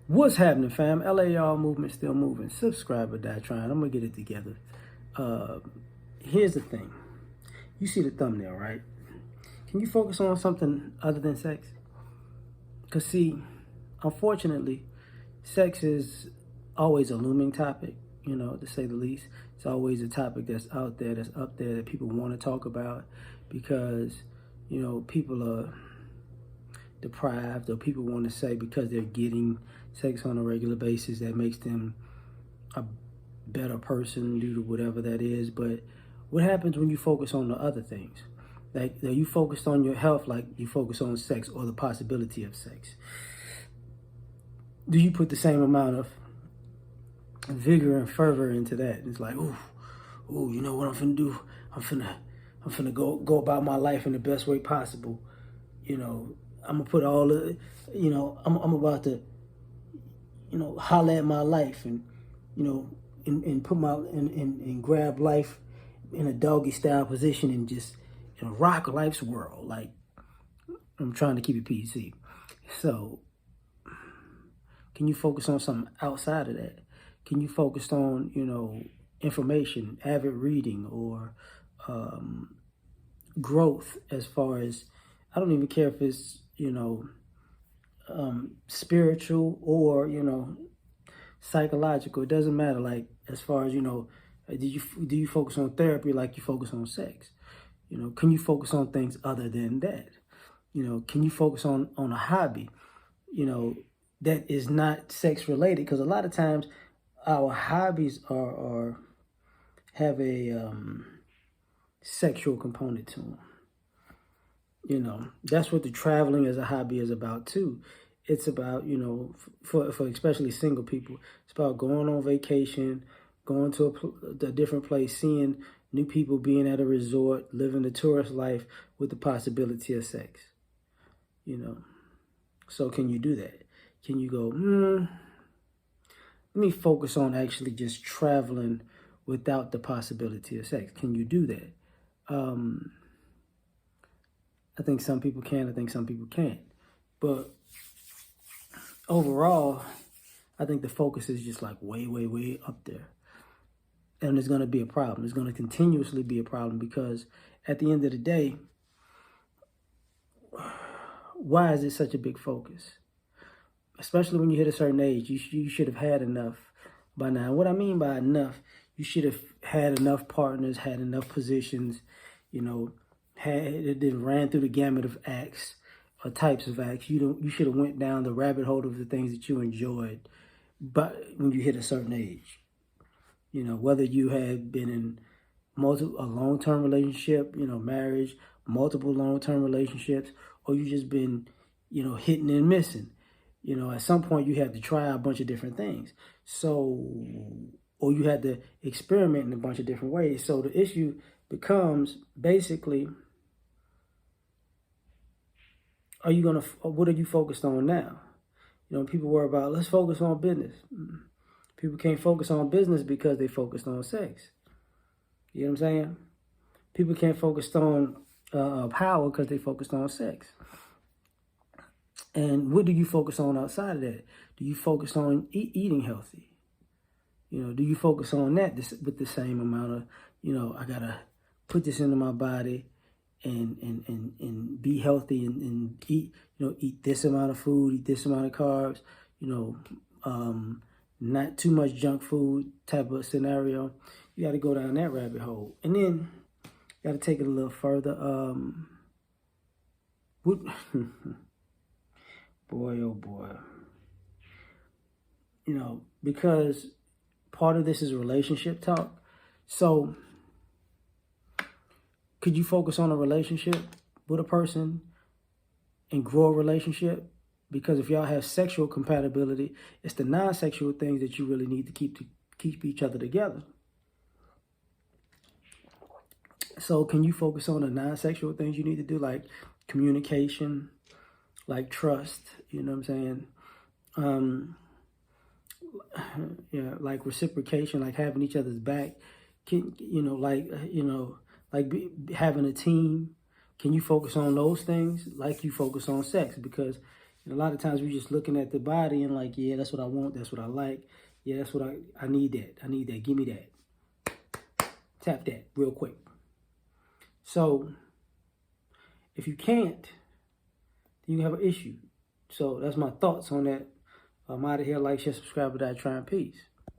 What's happening, fam? L.A.R movement still moving. Subscribe or die trying. I'm gonna get it together. Uh, Here's the thing. You see the thumbnail, right? Can you focus on something other than sex? Cause see, unfortunately, sex is always a looming topic. To say the least. It's always a topic that's out there, that's up there that people want to talk about because people are deprived, or people want to say because they're getting sex on a regular basis that makes them a better person due to whatever that is. But what happens when you focus on the other things? Like you focused on your health, like you focus on sex or the possibility of sex. Do you put the same amount of vigor and fervor into that? It's like, you know what I'm finna do? I'm finna go about my life in the best way possible. I'm gonna put all the, I'm about to, holler at my life and, and put and grab life in a doggy style position and just, rock life's world. Like, I'm trying to keep it PC. So, can you focus on something outside of that? Can you focus on, information, avid reading, or growth as far as, I don't even care if it's, spiritual or, psychological. It doesn't matter. Like, as far as, do you focus on therapy like you focus on sex? Can you focus on things other than that? Can you focus on a hobby, that is not sex related? Because a lot of times our hobbies are have a sexual component to them. That's what the traveling as a hobby is about too. It's about, for especially single people, it's about going on vacation, going to a different place, seeing new people, being at a resort, living the tourist life with the possibility of sex. So can you do that? Can you go, let me focus on actually just traveling without the possibility of sex? Can you do that? I think some people can. I think some people can't. But overall, I think the focus is just like way, way, way up there. And it's going to be a problem. It's going to continuously be a problem because at the end of the day, why is it such a big focus? Especially when you hit a certain age, you should have had enough by now. What I mean by enough, you should have had enough partners, had enough positions, it ran through the gamut of acts or types of acts. You should have went down the rabbit hole of the things that you enjoyed, but when you hit a certain age, whether you had been in a long-term relationship, marriage, multiple long-term relationships, or you just been, hitting and missing. At some point you had to try a bunch of different things. So, or you had to experiment in a bunch of different ways. So the issue becomes basically, what are you focused on now? People worry about, let's focus on business. People can't focus on business because they focused on sex. You know what I'm saying? People can't focus on power because they focused on sex. And what do you focus on outside of that? Do you focus on eating healthy? Do you focus on that with the same amount of, I gotta put this into my body and be healthy and eat, eat this amount of food, eat this amount of carbs, not too much junk food type of scenario. You got to go down that rabbit hole. And then you got to take it a little further. Boy, oh boy. Because part of this is relationship talk. So could you focus on a relationship with a person and grow a relationship? Because if y'all have sexual compatibility, it's the non-sexual things that you really need to keep each other together. So can you focus on the non-sexual things you need to do, like communication, like trust, you know what I'm saying? Yeah, like reciprocation, like having each other's back. Having a team. Can you focus on those things like you focus on sex? Because And a lot of times we're just looking at the body and like, yeah, that's what I want. That's what I like. Yeah, that's what I need that. I need that. Give me that. Tap that real quick. So if you can't, then you have an issue. So that's my thoughts on that. I'm out of here. Like, share, subscribe, or die trying. Peace.